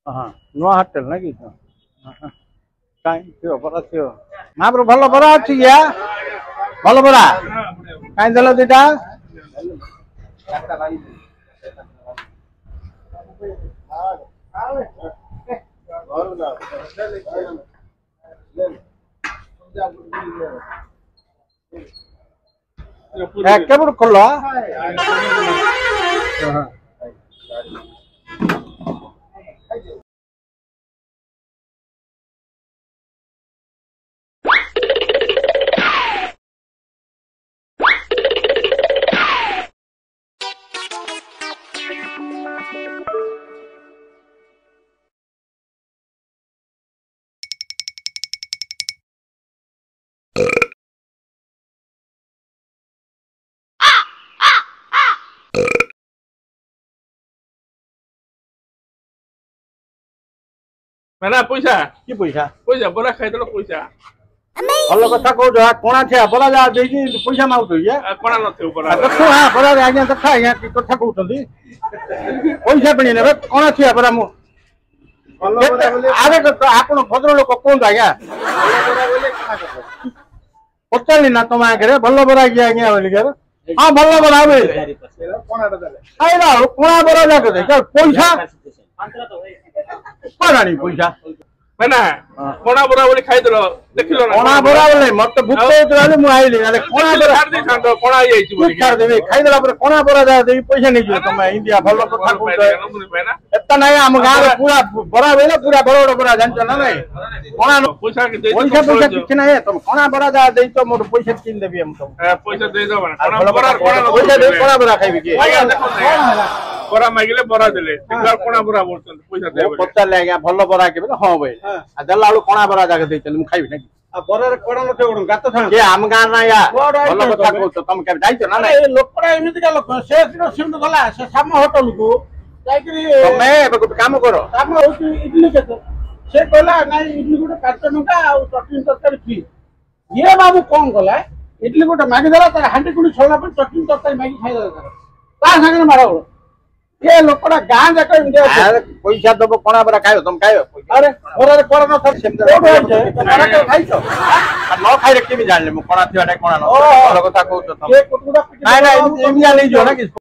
हाँ नुआ होटेल ना कि कहीं थियो बरा थियो महाप्रभु भल बरा अछि या भल बरा कहीं देलो दिटा केबड़ खोलो मैंने पैसा की पैसा पैसा बोला खाई देलो पैसा भल कथा कहू कोणा थिया बरा जा देकी पैसा मागुतो या कोना नथियो बोला देखो हां बरा आज्ञा देखा आज्ञा की कथा कहउतंदी पैसा पनि नेबे कोणा थिया बरा मु आगे तो आपण भद्र लोक कोन आज्ञा पचाली ना तुम आगे भल बरा की आज्ञा बोली कर हां भल बरा बे कोणाटा देले आइला कोणा बरा जा के पैसा कोणानी पैसा मैंने कोना बोरा बोली खाई देलो देखिलो ना कोना बोरा बोले मत भूत होतले मु आइली अरे कोना बोरा छाड़ दे छाड़ कोना आई छि बोली छाड़ देबे खाई देला पर कोना बोरा जा देबी पैसा नै जियो तुम इंडिया भल कथा कहू एता नै हम गाँव रे पूरा बोरा बेले पूरा बड़ बोरा जानछ ना नै कोना पैसा के दे पैसा किछ नै तुम कोना बोरा जा देई तो मोर पैसा किन देबी हम तुम पैसा दे दो कोना बोरा पैसा दे कोना बोरा खाइबी के बोरा मागिले बोरा देले तिकार कोना बोरा बोलछन पैसा दे बोले पचार ले गया भल बोरा के हां भाई आ देला आलू कोना बोरा जा के देचन मु खाइबी नै आ बोरा रे कोना न थे गात था के हम गाँ ना या भल कथा कहू तो तुम के जाइछ ना ए लोकड़ा एमिति का लोक से सिंध गला से साम होटल को जाइकरी तमे एबे गुट काम करो काम होती इडली के से कहला नै इडली गुट 5 टका आ चटनी तरकारी फ्री ये बाबू कोन कहला इडली गुट मागी देला त हांडी कुनी छोला पर चटनी तरकारी मागी खाइ देला ता संगे मारो ये लोकड़ा गां जाके इंडिया अरे पैसा दबो कोना बरा खायो तुम खायो अरे ओरे कोना न था तुम्हारा के खाइछो न खाइ रे के भी जान ले मु कोना थियाडे कोना न कथा कहू तो तुम ये कुटुडा नहीं नहीं इंडिया ले जो ना कि